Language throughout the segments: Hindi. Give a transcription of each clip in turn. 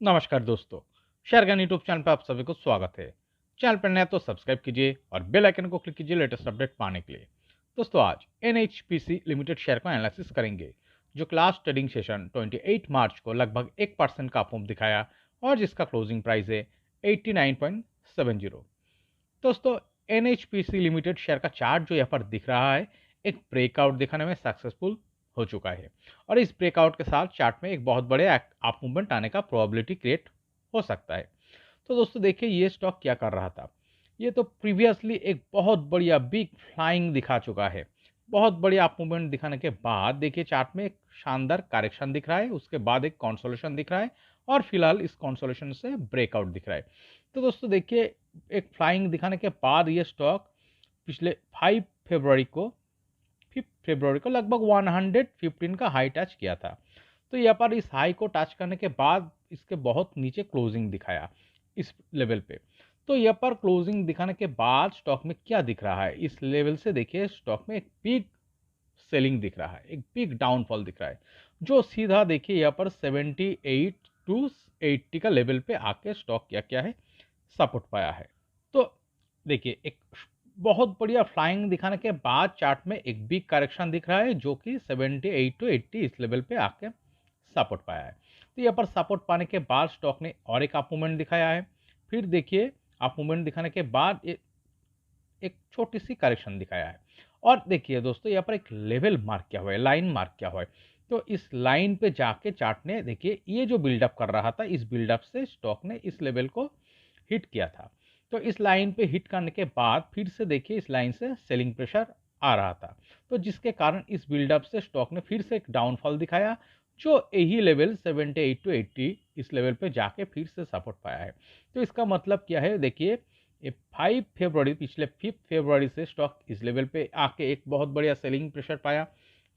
नमस्कार दोस्तों, शेयर ज्ञान यूट्यूब चैनल पर आप सभी को स्वागत है। चैनल पर नया तो सब्सक्राइब कीजिए और बेल आइकन को क्लिक कीजिए लेटेस्ट अपडेट पाने के लिए। दोस्तों आज एनएचपीसी लिमिटेड शेयर का एनालिसिस करेंगे, जो लास्ट ट्रेडिंग सेशन 28 मार्च को लगभग 1% का अप दिखाया और जिसका क्लोजिंग प्राइस है 89.70। दोस्तों एनएचपीसी लिमिटेड शेयर का चार्ट जो यहाँ पर दिख रहा है, एक ब्रेकआउट दिखाने में सक्सेसफुल हो चुका है और इस ब्रेकआउट के साथ चार्ट में एक बहुत बड़े अप मूवमेंट आने का प्रोबेबिलिटी क्रिएट हो सकता है। तो दोस्तों देखिए ये स्टॉक क्या कर रहा था। ये तो प्रीवियसली एक बहुत बढ़िया बिग फ्लाइंग दिखा चुका है। बहुत बढ़िया अप मूवमेंट दिखाने के बाद देखिए चार्ट में एक शानदार करेक्शन दिख रहा है, उसके बाद एक कंसोलिडेशन दिख रहा है और फिलहाल इस कंसोलिडेशन से ब्रेकआउट दिख रहा है। तो दोस्तों देखिए एक फ्लाइंग दिखाने के बाद ये स्टॉक पिछले 5 फरवरी को 5 फरवरी को लगभग 115 का हाई टच किया था। तो यहाँ पर इस हाई को टच करने के बाद इसके बहुत नीचे क्लोजिंग दिखाया इस लेवल पे। तो यहाँ पर क्लोजिंग दिखाने के बाद स्टॉक में क्या दिख रहा है, इस लेवल से देखिए स्टॉक में एक बिग सेलिंग दिख रहा है, एक बिग डाउनफॉल दिख रहा है, जो सीधा देखिए यहाँ पर 78 टू 80 का लेवल पे आके स्टॉक क्या है सपोर्ट पाया है। तो देखिए एक बहुत बढ़िया फ्लाइंग दिखाने के बाद चार्ट में एक बिग करेक्शन दिख रहा है, जो कि 78 टू 80 इस लेवल पे आके सपोर्ट पाया है। तो यहाँ पर सपोर्ट पाने के बाद स्टॉक ने और एक अप मूवमेंट दिखाया है। फिर देखिए अप मूवमेंट दिखाने के बाद एक छोटी सी करेक्शन दिखाया है और देखिए दोस्तों यहाँ पर एक लेवल मार्क किया हुआ है, लाइन मार्क किया हुआ है। तो इस लाइन पे जाके चार्ट ने देखिए ये जो बिल्डअप कर रहा था, इस बिल्डअप से स्टॉक ने इस लेवल को हिट किया था। तो इस लाइन पे हिट करने के बाद फिर से देखिए इस लाइन से सेलिंग प्रेशर आ रहा था, तो जिसके कारण इस बिल्डअप से स्टॉक ने फिर से एक डाउनफॉल दिखाया, जो यही लेवल 78 टू 80 इस लेवल पे जाके फिर से सपोर्ट पाया है। तो इसका मतलब क्या है, देखिए ये 5 फरवरी पिछले 5 फरवरी से स्टॉक इस लेवल पे आके एक बहुत बढ़िया सेलिंग प्रेशर पाया।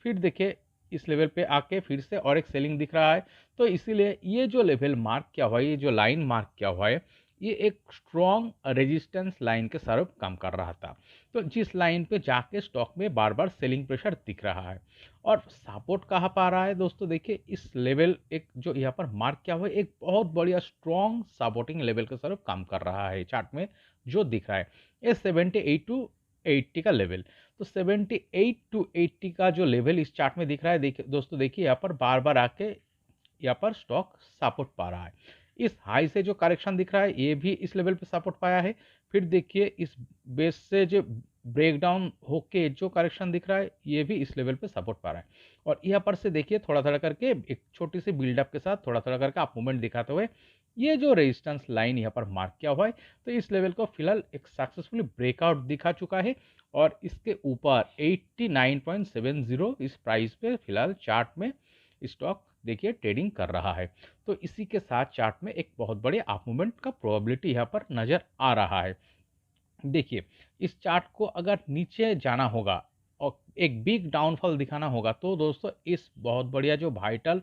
फिर देखिए इस लेवल पे आके फिर से और एक सेलिंग दिख रहा है। तो इसीलिए ये जो लेवल मार्क किया हुआ है, ये जो लाइन मार्क किया हुआ है, ये एक स्ट्रॉन्ग रेजिस्टेंस लाइन के स्वरूप काम कर रहा था। तो जिस लाइन पे जाके स्टॉक में बार बार सेलिंग प्रेशर दिख रहा है और सपोर्ट कहाँ पा रहा है दोस्तों, देखिए इस लेवल एक जो यहाँ पर मार्क किया हुआ है, एक बहुत बढ़िया स्ट्रॉन्ग सपोर्टिंग लेवल के स्वरूप काम कर रहा है चार्ट में, जो दिख रहा है ये 78 टू 80 का लेवल। तो 78 टू 80 का जो लेवल इस चार्ट में दिख रहा है, देखिए दोस्तों देखिए यहाँ पर बार बार आके यहाँ पर स्टॉक सपोर्ट पा रहा है। इस हाई से जो करेक्शन दिख रहा है, ये भी इस लेवल पे सपोर्ट पाया है। फिर देखिए इस बेस से जो ब्रेकडाउन होके जो करेक्शन दिख रहा है, ये भी इस लेवल पे सपोर्ट पा रहा है। और यहाँ पर से देखिए थोड़ा थोड़ा करके एक छोटी सी बिल्डअप के साथ थोड़ा थोड़ा करके आप मूवमेंट दिखाते हुए ये जो रेजिस्टेंस लाइन यहाँ पर मार्क किया हुआ है, तो इस लेवल को फिलहाल एक सक्सेसफुली ब्रेकआउट दिखा चुका है और इसके ऊपर 89.70 इस प्राइस पे फिलहाल चार्ट में स्टॉक देखिए ट्रेडिंग कर रहा है। तो इसी के साथ चार्ट में एक बहुत बड़े अप मूवमेंट का प्रोबेबिलिटी यहाँ पर नजर आ रहा है। देखिए इस चार्ट को अगर नीचे जाना होगा और एक बिग डाउनफॉल दिखाना होगा, तो दोस्तों इस बहुत बढ़िया जो वाइटल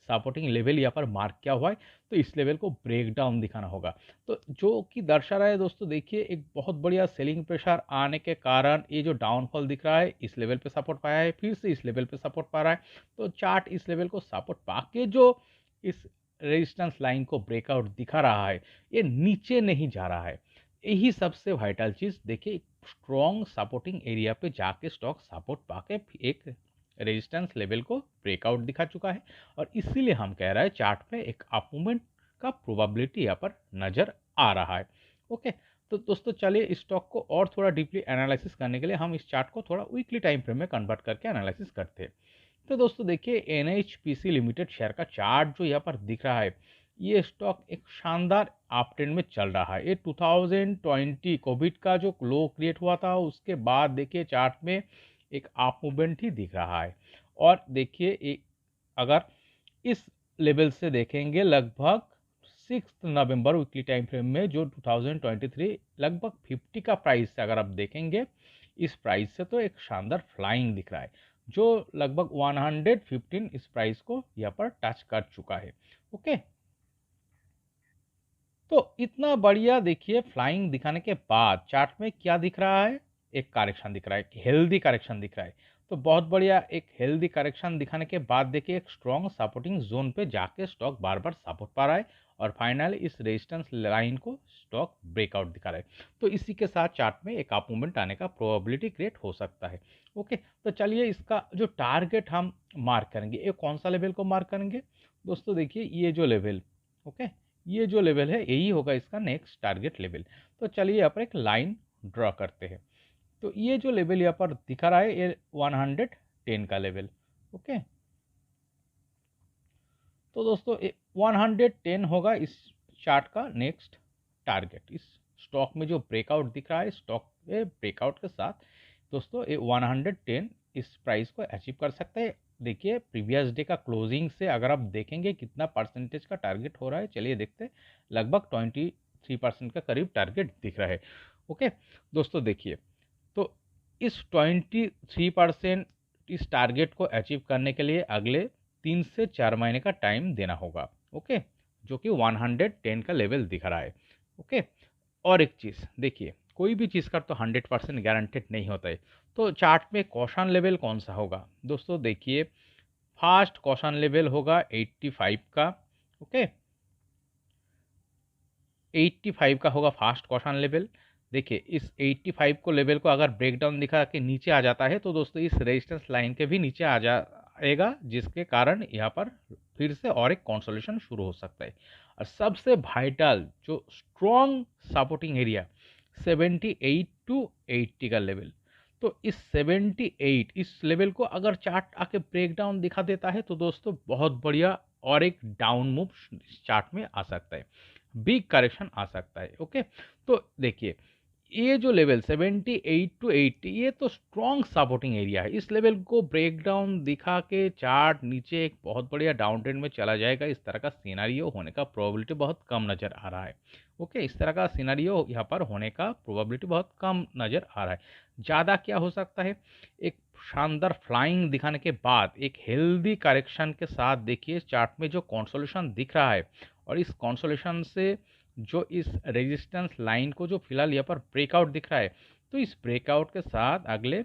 सपोर्टिंग लेवल यहाँ पर मार्क किया हुआ है, तो इस लेवल को ब्रेक डाउन दिखाना होगा। तो जो कि दर्शा रहा है दोस्तों, देखिए एक बहुत बढ़िया सेलिंग प्रेशर आने के कारण ये जो डाउनफॉल दिख रहा है, इस लेवल पे सपोर्ट पाया है, फिर से इस लेवल पे सपोर्ट पा रहा है। तो चार्ट इस लेवल को सपोर्ट पाके जो इस रेजिस्टेंस लाइन को ब्रेकआउट दिखा रहा है, ये नीचे नहीं जा रहा है। यही सबसे वाइटल चीज, देखिए स्ट्रॉन्ग सपोर्टिंग एरिया पे जाके स्टॉक सपोर्ट पाके एक रेजिस्टेंस लेवल को ब्रेकआउट दिखा चुका है और इसीलिए हम कह रहे हैं चार्ट पे एक अप मूवमेंट का प्रोबेबिलिटी यहाँ पर नजर आ रहा है। ओके, तो दोस्तों चलिए इस स्टॉक को और थोड़ा डीपली एनालिसिस करने के लिए हम इस चार्ट को थोड़ा वीकली टाइम फ्रेम में कन्वर्ट करके एनालिसिस करते हैं। तो दोस्तों देखिए एनएचपीसी लिमिटेड शेयर का चार्ट जो यहाँ पर दिख रहा है, ये स्टॉक एक शानदार अप ट्रेंड में चल रहा है। ये 2020 कोविड का जो लो क्रिएट हुआ था, उसके बाद देखिए चार्ट में एक अप मूवमेंट ही दिख रहा है। और देखिए अगर इस लेवल से देखेंगे लगभग 6 नवंबर वीकली टाइम फ्रेम में, जो 2023 लगभग 50 का प्राइस से अगर आप देखेंगे, इस प्राइस से तो एक शानदार फ्लाइंग दिख रहा है, जो लगभग 115 इस प्राइस को यहाँ पर टच कर चुका है। ओके, तो इतना बढ़िया देखिए फ्लाइंग दिखाने के बाद चार्ट में क्या दिख रहा है, एक करेक्शन दिख रहा है, हेल्दी करेक्शन दिख रहा है। तो बहुत बढ़िया एक हेल्दी करेक्शन दिखाने के बाद देखिए एक स्ट्रॉन्ग सपोर्टिंग जोन पे जाके स्टॉक बार बार सपोर्ट पा रहा है और फाइनली इस रेजिस्टेंस लाइन को स्टॉक ब्रेकआउट दिखा रहा है। तो इसी के साथ चार्ट में एक अप मूवमेंट आने का प्रोबेबिलिटी क्रिएट हो सकता है। ओके, तो चलिए इसका जो टारगेट हम मार्क करेंगे, ये कौन सा लेवल को मार्क करेंगे दोस्तों? देखिए ये जो लेवल, ओके, ये जो लेवल है यही होगा इसका नेक्स्ट टारगेट लेवल। तो चलिए यहाँ पर एक लाइन ड्रॉ करते हैं। तो ये जो लेवल यहाँ पर दिखा रहा है ये 110 का लेवल। ओके, तो दोस्तों 110 होगा इस चार्ट का नेक्स्ट टारगेट। इस स्टॉक में जो ब्रेकआउट दिख रहा है, स्टॉक के ब्रेकआउट के साथ दोस्तों ये 110 इस प्राइस को अचीव कर सकते हैं। देखिए प्रीवियस डे का क्लोजिंग से अगर आप देखेंगे कितना परसेंटेज का टारगेट हो रहा है, चलिए देखते हैं। लगभग 23% का करीब टारगेट दिख रहा है। ओके दोस्तों, देखिए तो इस 23% इस टारगेट को अचीव करने के लिए अगले 3 से 4 महीने का टाइम देना होगा। ओके, जो कि 110 का लेवल दिख रहा है। ओके, और एक चीज़ देखिए, कोई भी चीज़ का तो 100% गारंटेड नहीं होता है। तो चार्ट में कॉशन लेवल कौन सा होगा दोस्तों? देखिए फास्ट कॉशन लेवल होगा 85 का। ओके, 85 का होगा फास्ट कॉशन लेवल। देखिए इस 85 को लेवल को अगर ब्रेकडाउन दिखा के नीचे आ जाता है तो दोस्तों इस रेजिस्टेंस लाइन के भी नीचे आ जाएगा, जिसके कारण यहाँ पर फिर से और एक कंसोलिडेशन शुरू हो सकता है। और सबसे वाइटल जो स्ट्रॉन्ग सपोर्टिंग एरिया 78 टू 80 का लेवल। तो इस 78 इस लेवल को अगर चार्ट आके ब्रेकडाउन दिखा देता है तो दोस्तों बहुत बढ़िया और एक डाउन मूव चार्ट में आ सकता है, बिग करेक्शन आ सकता है। ओके, तो देखिए ये जो लेवल 78 टू 80 ये तो स्ट्रॉन्ग सपोर्टिंग एरिया है। इस लेवल को ब्रेक डाउन दिखा के चार्ट नीचे एक बहुत बढ़िया डाउन ट्रेंड में चला जाएगा, इस तरह का सिनेरियो होने का प्रोबेबिलिटी बहुत कम नज़र आ रहा है। ओके, इस तरह का सिनेरियो यहाँ पर होने का प्रोबेबिलिटी बहुत कम नज़र आ रहा है। ज़्यादा क्या हो सकता है, एक शानदार फ्लाइंग दिखाने के बाद एक हेल्दी करेक्शन के साथ देखिए चार्ट में जो कंसोलिडेशन दिख रहा है और इस कंसोलिडेशन से जो इस रेजिस्टेंस लाइन को जो फिलहाल यहाँ पर ब्रेकआउट दिख रहा है, तो इस ब्रेकआउट के साथ अगले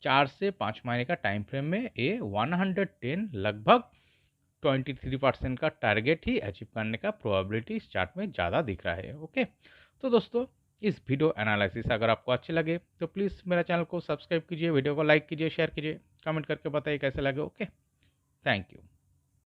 4 से 5 महीने का टाइम फ्रेम में ये 110 लगभग 23% का टारगेट ही अचीव करने का प्रोबेबिलिटी इस चार्ट में ज़्यादा दिख रहा है। ओके, तो दोस्तों इस वीडियो एनालिसिस अगर आपको अच्छे लगे तो प्लीज़ मेरा चैनल को सब्सक्राइब कीजिए, वीडियो को लाइक कीजिए, शेयर कीजिए, कमेंट करके बताइए कैसे लगे। Okay, thank you.